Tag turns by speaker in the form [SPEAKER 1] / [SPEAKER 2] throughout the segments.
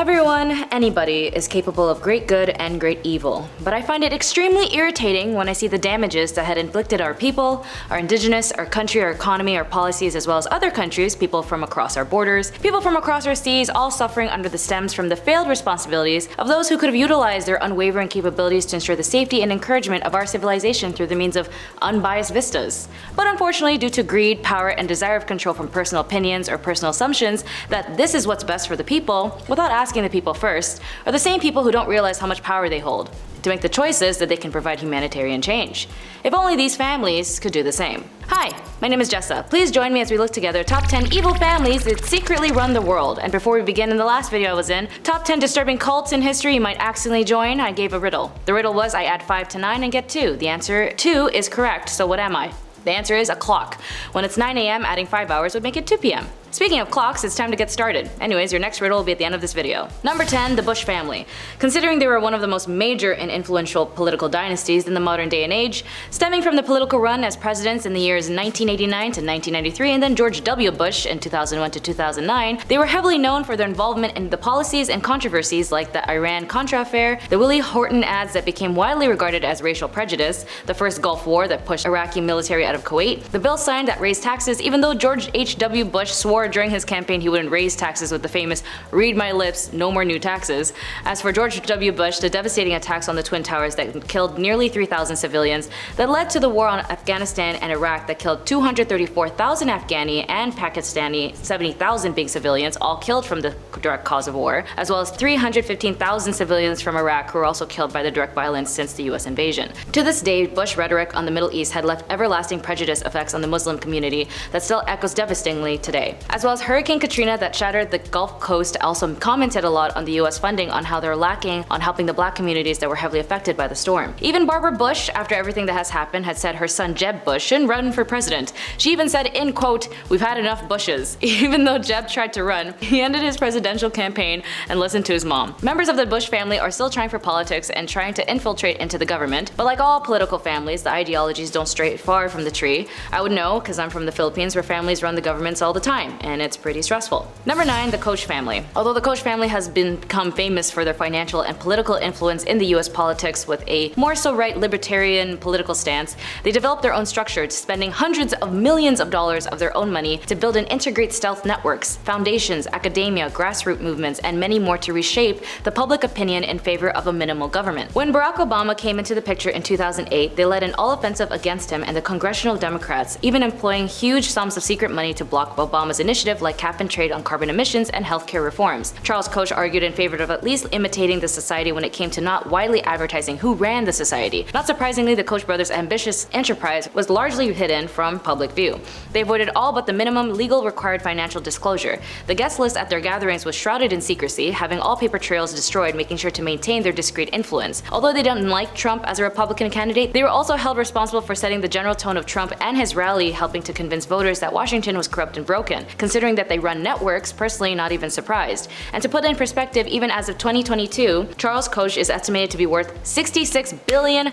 [SPEAKER 1] Everyone, anybody, is capable of great good and great evil, but I find it extremely irritating when I see the damages that had inflicted our people, our indigenous, our country, our economy, our policies, as well as other countries, people from across our borders, people from across our seas, all suffering under the stems from the failed responsibilities of those who could have utilized their unwavering capabilities to ensure the safety and encouragement of our civilization through the means of unbiased vistas. But unfortunately, due to greed, power, and desire of control from personal opinions or personal assumptions that this is what's best for the people, without asking the people first, are the same people who don't realize how much power they hold to make the choices that they can provide humanitarian change. If only these families could do the same. Hi, my name is Jessa. Please join me as we look together top 10 evil families that secretly run the world. And before we begin, in the last video I was in, top 10 disturbing cults in history you might accidentally join, I gave a riddle. The riddle was I add 5 to 9 and get 2. The answer 2 is correct, so what am I? The answer is a clock. When it's 9 AM, adding 5 hours would make it 2 PM. Speaking of clocks, it's time to get started. Anyways, your next riddle will be at the end of this video. Number 10, the Bush family. Considering they were one of the most major and influential political dynasties in the modern day and age, stemming from the political run as presidents in the years 1989 to 1993 and then George W. Bush in 2001 to 2009, they were heavily known for their involvement in the policies and controversies like the Iran-Contra affair, the Willie Horton ads that became widely regarded as racial prejudice, the first Gulf War that pushed Iraqi military out of Kuwait, the bill signed that raised taxes even though George H.W. Bush swore during his campaign he wouldn't raise taxes with the famous "read my lips, no more new taxes." As for George W. Bush, the devastating attacks on the Twin Towers that killed nearly 3,000 civilians that led to the war on Afghanistan and Iraq that killed 234,000 Afghani and Pakistani, 70,000 being civilians, all killed from the direct cause of war, as well as 315,000 civilians from Iraq who were also killed by the direct violence since the US invasion. To this day, Bush rhetoric on the Middle East had left everlasting prejudice effects on the Muslim community that still echoes devastatingly today. As well as Hurricane Katrina that shattered the Gulf Coast also commented a lot on the US funding on how they're lacking on helping the black communities that were heavily affected by the storm. Even Barbara Bush, after everything that has happened, had said her son Jeb Bush shouldn't run for president. She even said, in quote, "We've had enough Bushes." Even though Jeb tried to run, he ended his presidential campaign and listened to his mom. Members of the Bush family are still trying for politics and trying to infiltrate into the government, but like all political families, the ideologies don't stray far from the tree. I would know because I'm from the Philippines where families run the governments all the time, and it's pretty stressful. Number 9, the Koch family. Although the Koch family has become famous for their financial and political influence in the US politics with a more so right libertarian political stance, they developed their own structure, spending hundreds of millions of dollars of their own money to build and integrate stealth networks, foundations, academia, grassroots movements, and many more to reshape the public opinion in favor of a minimal government. When Barack Obama came into the picture in 2008, they led an all-offensive against him and the congressional Democrats, even employing huge sums of secret money to block Obama's initiative like cap and trade on carbon emissions and healthcare reforms. Charles Koch argued in favor of at least imitating the society when it came to not widely advertising who ran the society. Not surprisingly, the Koch brothers' ambitious enterprise was largely hidden from public view. They avoided all but the minimum legal required financial disclosure. The guest list at their gatherings was shrouded in secrecy, having all paper trails destroyed, making sure to maintain their discreet influence. Although they didn't like Trump as a Republican candidate, they were also held responsible for setting the general tone of Trump and his rally, helping to convince voters that Washington was corrupt and broken. Considering that they run networks, personally not even surprised. And to put in perspective, even as of 2022, Charles Koch is estimated to be worth $66 billion,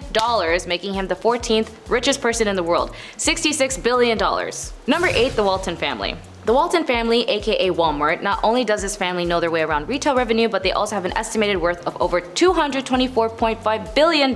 [SPEAKER 1] making him the 14th richest person in the world. $66 billion. Number 8, the Walton family. The Walton family, aka Walmart, not only does this family know their way around retail revenue, but they also have an estimated worth of over $224.5 billion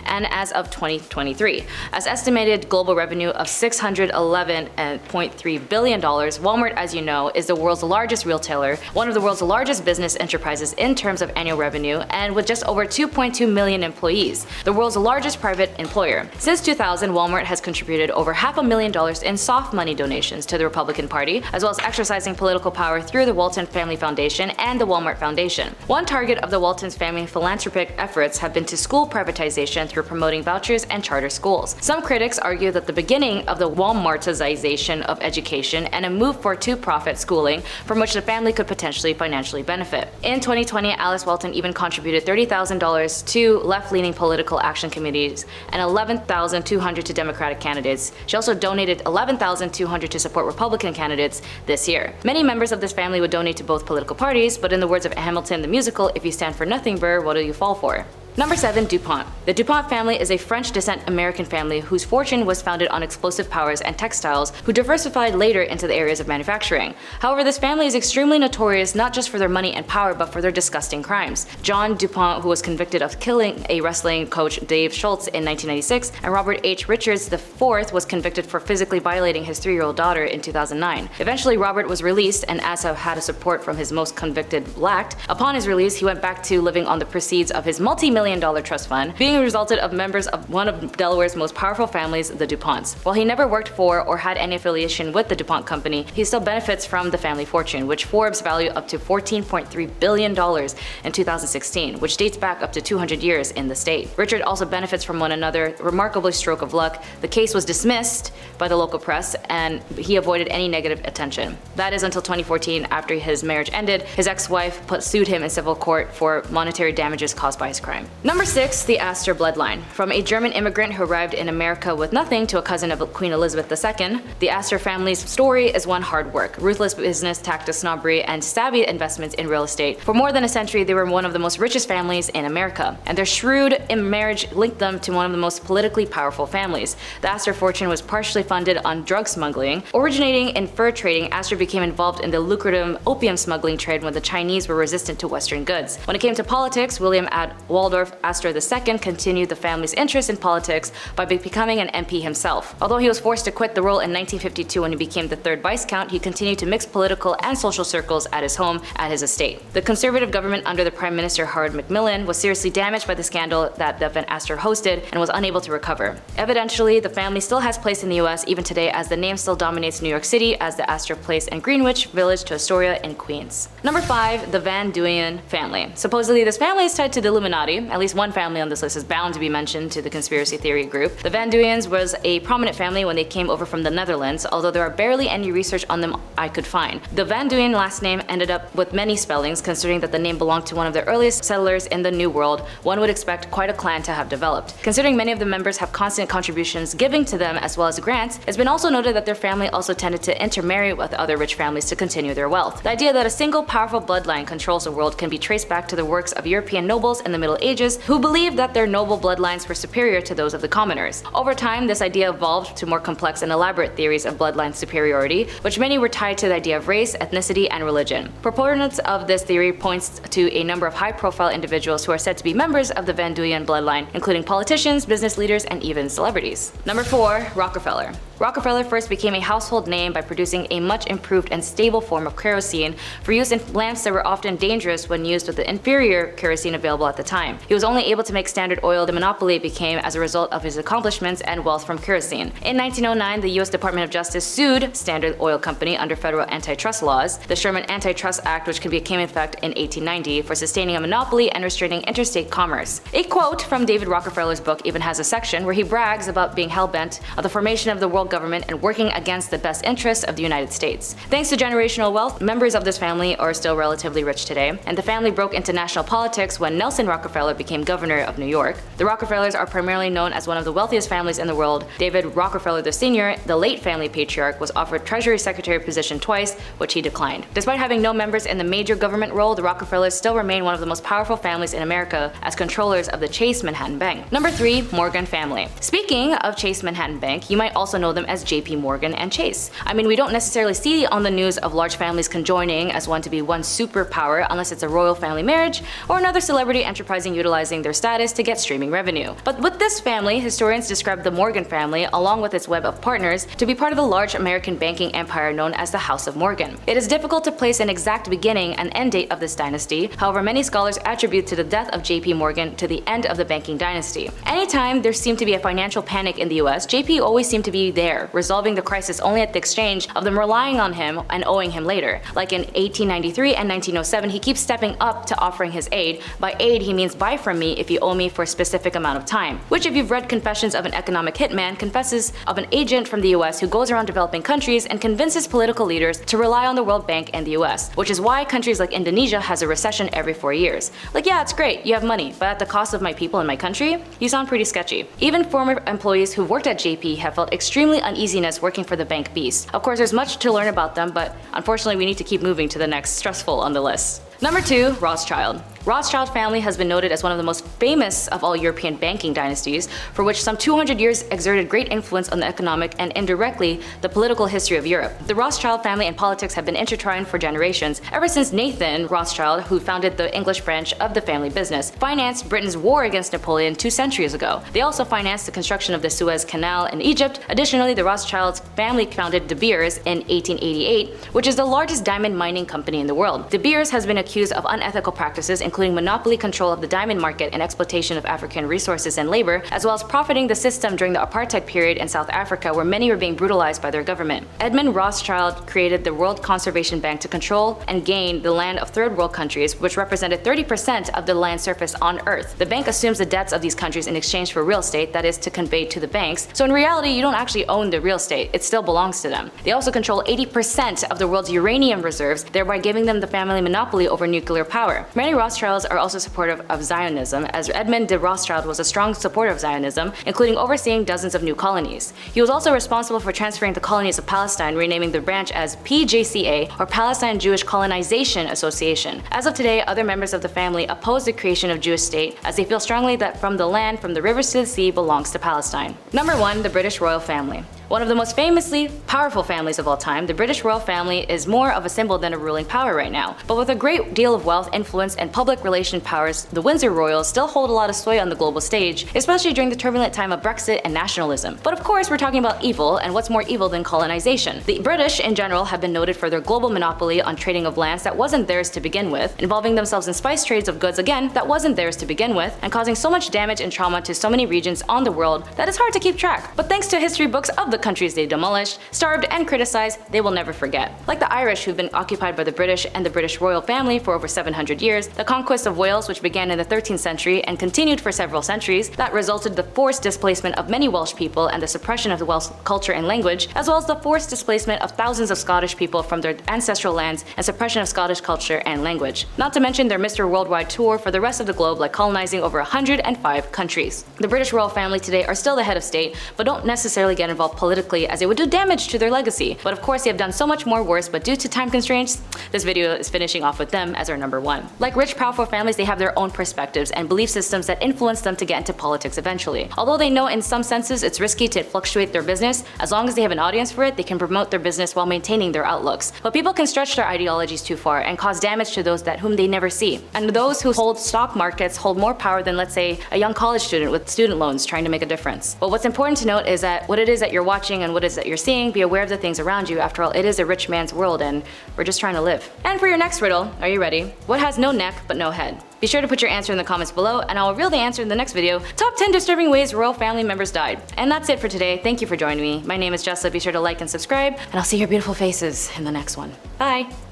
[SPEAKER 1] and as of 2023. As estimated global revenue of $611.3 billion, Walmart, as you know, is the world's largest retailer, one of the world's largest business enterprises in terms of annual revenue, and with just over 2.2 million employees, the world's largest private employer. Since 2000, Walmart has contributed over $500,000 in soft money donations to the Republican Party, as well as exercising political power through the Walton Family Foundation and the Walmart Foundation. One target of the Walton's family philanthropic efforts have been to school privatization through promoting vouchers and charter schools. Some critics argue that the beginning of the Walmartization of education and a move for to-profit schooling from which the family could potentially financially benefit. In 2020, Alice Walton even contributed $30,000 to left-leaning political action committees and $11,200 to Democratic candidates. She also donated $11,200 to support Republican candidates this year. Many members of this family would donate to both political parties, but in the words of Hamilton the musical, if you stand for nothing, Burr, what do you fall for? Number 7. DuPont. The DuPont family is a French descent American family whose fortune was founded on explosive powers and textiles, who diversified later into the areas of manufacturing. However, this family is extremely notorious not just for their money and power but for their disgusting crimes. John DuPont, who was convicted of killing a wrestling coach Dave Schultz in 1996, and Robert H. Richards IV was convicted for physically violating his 3-year-old daughter in 2009. Eventually, Robert was released and Asa had support from his most convicted lacked. Upon his release, he went back to living on the proceeds of his multi-million-dollar trust fund, being a result of members of one of Delaware's most powerful families, the DuPonts. While he never worked for or had any affiliation with the DuPont company, he still benefits from the family fortune, which Forbes valued up to $14.3 billion in 2016, which dates back up to 200 years in the state. Richard also benefits from one another, remarkably stroke of luck. The case was dismissed by the local press and he avoided any negative attention. That is until 2014, after his marriage ended, his ex-wife sued him in civil court for monetary damages caused by his crime. Number 6. The Astor bloodline. From a German immigrant who arrived in America with nothing to a cousin of Queen Elizabeth II, the Astor family's story is one hard work, ruthless business tactics, snobbery, and savvy investments in real estate. For more than a century, they were one of the most richest families in America, and their shrewd marriage linked them to one of the most politically powerful families. The Astor fortune was partially funded on drug smuggling. Originating in fur trading, Astor became involved in the lucrative opium smuggling trade when the Chinese were resistant to Western goods. When it came to politics, William Waldorf Astor II continued the family's interest in politics by becoming an MP himself. Although he was forced to quit the role in 1952 when he became the 3rd Viscount, he continued to mix political and social circles at his home at his estate. The conservative government under the Prime Minister Howard Macmillan was seriously damaged by the scandal that the Van Astor hosted and was unable to recover. Evidentially, the family still has place in the US even today, as the name still dominates New York City as the Astor Place in Greenwich Village to Astoria in Queens. Number 5. The Van Duyn family. Supposedly, this family is tied to the Illuminati. At least one family on this list is bound to be mentioned to the conspiracy theory group. The Van Duyens was a prominent family when they came over from the Netherlands, although there are barely any research on them I could find. The Van Duyn last name ended up with many spellings, considering that the name belonged to one of the earliest settlers in the New World. One would expect quite a clan to have developed. Considering many of the members have constant contributions giving to them as well as grants, it's been also noted that their family also tended to intermarry with other rich families to continue their wealth. The idea that a single powerful bloodline controls the world can be traced back to the works of European nobles in the Middle Ages who believed that their noble bloodlines were superior to those of the commoners. Over time, this idea evolved to more complex and elaborate theories of bloodline superiority, which many were tied to the idea of race, ethnicity, and religion. Proponents of this theory points to a number of high-profile individuals who are said to be members of the Van Duyn bloodline, including politicians, business leaders, and even celebrities. Number 4. Rockefeller. Rockefeller first became a household name by producing a much improved and stable form of kerosene for use in lamps that were often dangerous when used with the inferior kerosene available at the time. He was only able to make Standard Oil the monopoly it became as a result of his accomplishments and wealth from kerosene. In 1909, the U.S. Department of Justice sued Standard Oil Company under federal antitrust laws, the Sherman Antitrust Act, which came in effect in 1890, for sustaining a monopoly and restraining interstate commerce. A quote from David Rockefeller's book even has a section where he brags about being hell-bent on the formation of the world government and working against the best interests of the United States. Thanks to generational wealth, members of this family are still relatively rich today, and the family broke into national politics when Nelson Rockefeller became governor of New York. The Rockefellers are primarily known as one of the wealthiest families in the world. David Rockefeller Sr., the late family patriarch, was offered Treasury Secretary position twice, which he declined. Despite having no members in the major government role, the Rockefellers still remain one of the most powerful families in America as controllers of the Chase Manhattan Bank. Number 3. Morgan family. Speaking of Chase Manhattan Bank, you might also know them as JP Morgan and Chase. I mean, we don't necessarily see on the news of large families conjoining as one to be one superpower unless it's a royal family marriage or another celebrity enterprising utilizing their status to get streaming revenue. But with this family, historians describe the Morgan family, along with its web of partners, to be part of the large American banking empire known as the House of Morgan. It is difficult to place an exact beginning and end date of this dynasty. However, many scholars attribute to the death of JP Morgan to the end of the banking dynasty. Anytime there seemed to be a financial panic in the US, JP always seemed to be there, resolving the crisis only at the exchange of them relying on him and owing him later. Like in 1893 and 1907, he keeps stepping up to offering his aid. By aid, he means buy from me if you owe me for a specific amount of time, which, if you've read Confessions of an Economic Hitman, confesses of an agent from the US who goes around developing countries and convinces political leaders to rely on the World Bank and the US, which is why countries like Indonesia has a recession every 4 years. Like, yeah, it's great, you have money, but at the cost of my people and my country? You sound pretty sketchy. Even former employees who worked at JP have felt extremely uneasiness working for the bank beast. Of course, there's much to learn about them, but unfortunately we need to keep moving to the next stressful on the list. Number 2. Rothschild. Rothschild family has been noted as one of the most famous of all European banking dynasties, for which some 200 years exerted great influence on the economic and indirectly the political history of Europe. The Rothschild family and politics have been intertwined for generations, ever since Nathan Rothschild, who founded the English branch of the family business, financed Britain's war against Napoleon 2 centuries ago. They also financed the construction of the Suez Canal in Egypt. Additionally, the Rothschild family founded De Beers in 1888, which is the largest diamond mining company in the world. De Beers has been accused of unethical practices, including monopoly control of the diamond market and exploitation of African resources and labor, as well as profiting the system during the apartheid period in South Africa, where many were being brutalized by their government. Edmund Rothschild created the World Conservation Bank to control and gain the land of third world countries, which represented 30% of the land surface on Earth. The bank assumes the debts of these countries in exchange for real estate that is to convey to the banks. So in reality, you don't actually own the real estate, it still belongs to them. They also control 80% of the world's uranium reserves, thereby giving them the family monopoly over nuclear power. Many Rothschilds are also supportive of Zionism, as Edmund de Rothschild was a strong supporter of Zionism, including overseeing dozens of new colonies. He was also responsible for transferring the colonies of Palestine, renaming the branch as PJCA, or Palestine Jewish Colonization Association. As of today, other members of the family oppose the creation of Jewish state, as they feel strongly that from the land from the rivers to the sea belongs to Palestine. Number 1. The British royal family. One of the most famously powerful families of all time, the British royal family is more of a symbol than a ruling power right now. But with a great deal of wealth, influence, and public relation powers, the Windsor royals still hold a lot of sway on the global stage, especially during the turbulent time of Brexit and nationalism. But of course, we're talking about evil, and what's more evil than colonization? The British, in general, have been noted for their global monopoly on trading of lands that wasn't theirs to begin with, involving themselves in spice trades of goods again that wasn't theirs to begin with, and causing so much damage and trauma to so many regions on the world that it's hard to keep track. But thanks to history books of the countries they demolished, starved, and criticized, they will never forget. Like the Irish, who've been occupied by the British and the British royal family for over 700 years, the conquest of Wales, which began in the 13th century and continued for several centuries, that resulted in the forced displacement of many Welsh people and the suppression of the Welsh culture and language, as well as the forced displacement of thousands of Scottish people from their ancestral lands and suppression of Scottish culture and language. Not to mention their Mr. Worldwide tour for the rest of the globe, like colonizing over 105 countries. The British royal family today are still the head of state, but don't necessarily get involved politically, as it would do damage to their legacy. But of course, they have done so much more worse, but due to time constraints, this video is finishing off with them as our number 1. Like rich, powerful families, they have their own perspectives and belief systems that influence them to get into politics eventually. Although they know in some senses it's risky to fluctuate their business, as long as they have an audience for it, they can promote their business while maintaining their outlooks. But people can stretch their ideologies too far and cause damage to those whom they never see. And those who hold stock markets hold more power than, let's say, a young college student with student loans trying to make a difference. But what's important to note is that what it is that you're watching and what it is that you're seeing, be aware of the things around you. After all, it is a rich man's world and we're just trying to live. And for your next riddle, are you ready? What has no neck but no head? Be sure to put your answer in the comments below and I will reveal the answer in the next video. Top 10 disturbing ways royal family members died. And that's it for today. Thank you for joining me. My name is Jessa. Be sure to like and subscribe and I'll see your beautiful faces in the next one. Bye!